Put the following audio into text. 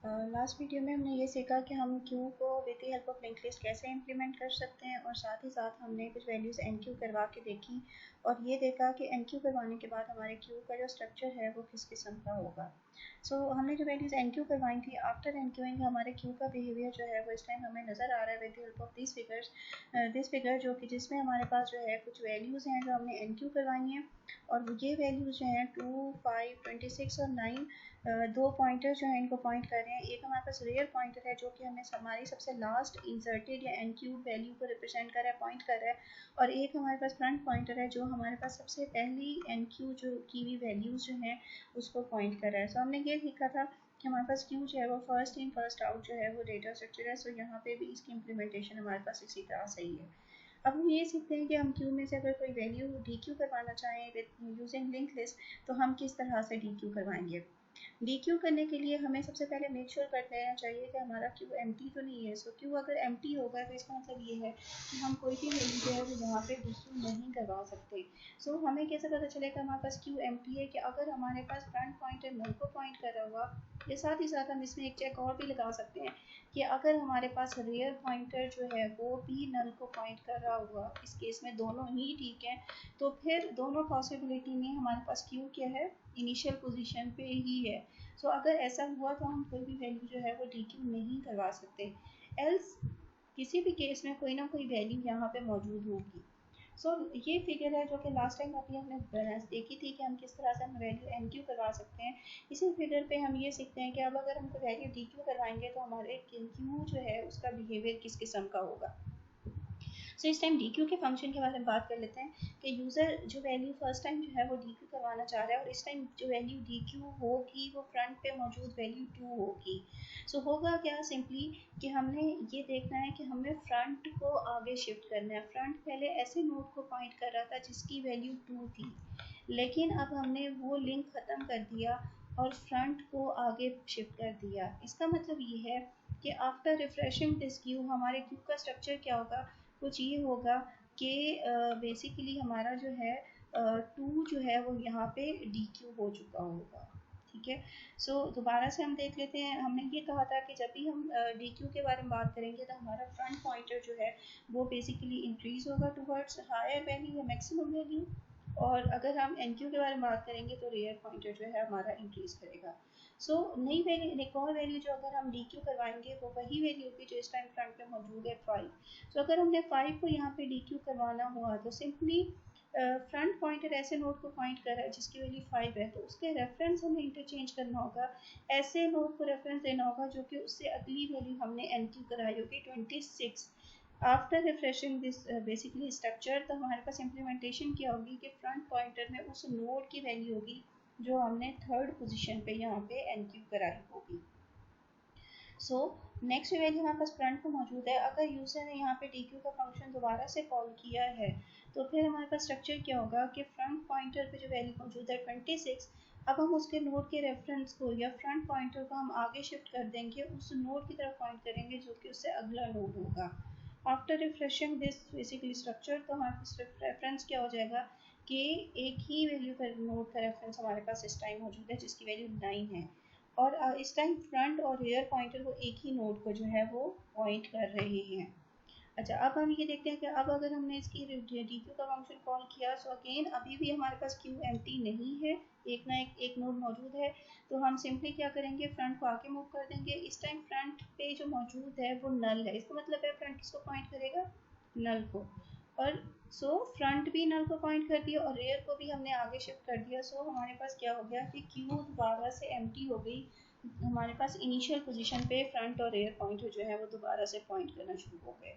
Last video में हमने ये सीखा कि हम क्यू को with the help of link list कैसे इम्प्लीमेंट कर सकते हैं और साथ ही साथ हमने कुछ वैल्यूज़ एन क्यू करवा के देखी और ये देखा कि एन क्यू करवाने के बाद हमारे क्यू का जो स्ट्रक्चर है वो किस किस्म का होगा। हमने जो वैल्यूज़ एन क्यू करवाई थी आफ्टर एन क्यूइंग हमारे क्यू का बिहेवियर जो है वो इस टाइम हमें नज़र आ रहा है with the help of this figure जो कि जिसमें हमारे पास जो है कुछ वैल्यूज़ हैं जो हमने एन क्यू करवाई हैं और ये वैल्यूज़ जो हैं 2, 5, 26 और 9 दो पॉइंटर जो है इनको पॉइंट कर रहे हैं। एक हमारे पास रेयर पॉइंटर है जो कि हमें हमारी सबसे लास्ट इंसर्टेड या एन क्यूब वैल्यू को रिप्रेजेंट कर रहा है, पॉइंट कर रहा है, और एक हमारे पास फ्रंट पॉइंटर है जो हमारे पास सबसे पहली एन क्यू जो की हुई वैल्यूज जो हैं उसको पॉइंट कर रहा है। हमने ये सीखा था कि हमारे पास क्यू जो है वो फर्स्ट इन फर्स्ट आउट जो है वो डेटा स्ट्रक्चर है। यहाँ पे भी इसकी इम्प्लीमेंटेशन हमारे पास इसी तरह से ही है। अब हम ये सीखते हैं कि हम क्यू में से अगर कोई वैल्यू डी क्यू करवाना चाहें विद यूजिंग लिंक लिस्ट तो हम किस तरह से डी क्यू करवाएंगे। डी क्यू करने के लिए हमें सबसे पहले मेक श्योर कर लेना चाहिए कि हमारा क्यू एम्प्टी तो नहीं है। क्यू अगर एम्प्टी होगा तो इसका मतलब ये है कि हम कोई भी वैल्यू जो है वो यहाँ पे डी क्यू नहीं करवा सकते। हमें कैसे पता चलेगा हमारे पास क्यू एम्प्टी है कि अगर हमारे पास फ्रंट पॉइंटर नल को पॉइंट कर रहा हुआ, या साथ ही साथ हम इसमें एक चेक और भी लगा सकते हैं कि अगर हमारे पास रेयर पॉइंटर जो है वो भी नल को पॉइंट कर रहा हुआ, इस केस में दोनों ही ठीक है, तो फिर दोनों पॉसिबिलिटी में हमारे पास क्यू क्या है, इनिशियल पोजीशन पे ही है। अगर ऐसा हुआ तो हम कोई भी वैल्यू जो है वो डी क्यू नहीं करवा सकते, एल्स किसी भी केस में कोई ना कोई वैल्यू यहाँ पे मौजूद होगी। ये फिगर है जो कि लास्ट टाइम अभी हमने देखी थी कि हम किस तरह से हम वैल्यू एन क्यू करवा सकते हैं। इसी फिगर पे हम ये सीखते हैं कि अब अगर हम कोई वैल्यू डी क्यू करवाएंगे तो हमारे क्यू जो है उसका बिहेवियर किस किस्म का होगा। इस टाइम डी क्यू के फंक्शन के बारे में बात कर लेते हैं कि यूज़र जो वैल्यू फर्स्ट टाइम जो है वो डी क्यू करवाना चाह रहा है और इस टाइम जो वैल्यू डी क्यू होगी वो फ्रंट पे मौजूद वैल्यू 2 होगी। होगा क्या, सिंपली कि हमने ये देखना है कि हमें फ्रंट को आगे शिफ्ट करना है। फ्रंट पहले ऐसे नोड को पॉइंट कर रहा था जिसकी वैल्यू 2 थी, लेकिन अब हमने वो लिंक ख़त्म कर दिया और फ्रंट को आगे शिफ्ट कर दिया। इसका मतलब ये है कि आफ्टर रिफ्रेशिंग दिस क्यू हमारे क्यू का स्ट्रक्चर क्या होगा, कुछ ये होगा कि बेसिकली हमारा जो है 2 जो है वो यहाँ पे डी क्यू हो चुका होगा। ठीक है, दोबारा से हम देख लेते हैं। हमने ये कहा था कि जब भी हम डी क्यू के बारे में बात करेंगे तो हमारा फ्रंट पॉइंटर जो है वो बेसिकली इंक्रीज होगा टूवर्ड्स हायर वैल्यू या मैक्सिमम वैल्यू, और अगर हम एन क्यू के बारे में बात करेंगे तो रेयर पॉइंटर जो है हमारा इंक्रीज करेगा। नई वैल्यू, एक और वैल्यू जो अगर हम डी क्यू करवाएंगे वो वही वैल्यू होगी जो इस टाइम फ्रंट पे मौजूद है 5। अगर हमने 5 को यहाँ पे डी क्यू करवाना हुआ तो सिंपली फ्रंट पॉइंटर ऐसे नोड को पॉइंट कर रहा है जिसकी वैल्यू 5 है, तो उसके रेफरेंस हमें इंटरचेंज करना होगा। ऐसे नोड को रेफरेंस देना होगा जो कि उससे अगली वैल्यू हमने एन क्यू कराई होगी 26। After refreshing this basically structure तो हमारे पास इम्प्लीमेंटेशन क्या होगी कि फ्रंट पॉइंटर में उस नोड की वैल्यू होगी जो हमने थर्ड पोजीशन पे यहाँ पे एन क्यू कराई होगी। नेक्स्ट वैल्यू हमारे पास फ्रंट को मौजूद है। अगर यूजर ने यहाँ पे डी क्यू का फंक्शन दोबारा से कॉल किया है तो फिर हमारे पास स्ट्रक्चर क्या होगा कि फ्रंट पॉइंटर पे जो वैल्यू मौजूद है 26, अब हम उसके नोड के रेफरेंस को या फ्रंट पॉइंटर को हम आगे शिफ्ट कर देंगे, उस नोड की तरफ पॉइंट करेंगे जो कि उससे अगला नोड होगा। After refreshing this basically structure तो हमारे पास रेफरेंस क्या हो जाएगा कि एक ही वैल्यू का नोड का रेफरेंस हमारे पास इस टाइम मौजूद है जिसकी वैल्यू 9 है, और इस टाइम फ्रंट और रियर पॉइंटर वो एक ही नोड को जो है वो पॉइंट कर रहे हैं। अच्छा, अब हम ये देखते हैं कि अब अगर हमने इसकी डी क्यू का फंक्शन कॉल किया तो अगेन अभी भी हमारे पास क्यू एम्प्टी नहीं है, एक ना एक नोड मौजूद है। तो हम सिंपली क्या करेंगे, फ्रंट को आगे मूव कर देंगे। इस टाइम फ्रंट पे जो मौजूद है वो नल है, इसका मतलब है फ्रंट किसको पॉइंट करेगा, नल को, और फ्रंट भी नल को पॉइंट कर दिया और रेयर को भी हमने आगे शिफ्ट कर दिया। हमारे पास क्या हो गया कि क्यू दोबारा से एम्प्टी हो गई। हमारे पास इनिशियल पोजीशन पे फ्रंट और रेयर पॉइंटर जो है वो दोबारा से पॉइंट करना शुरू हो गए।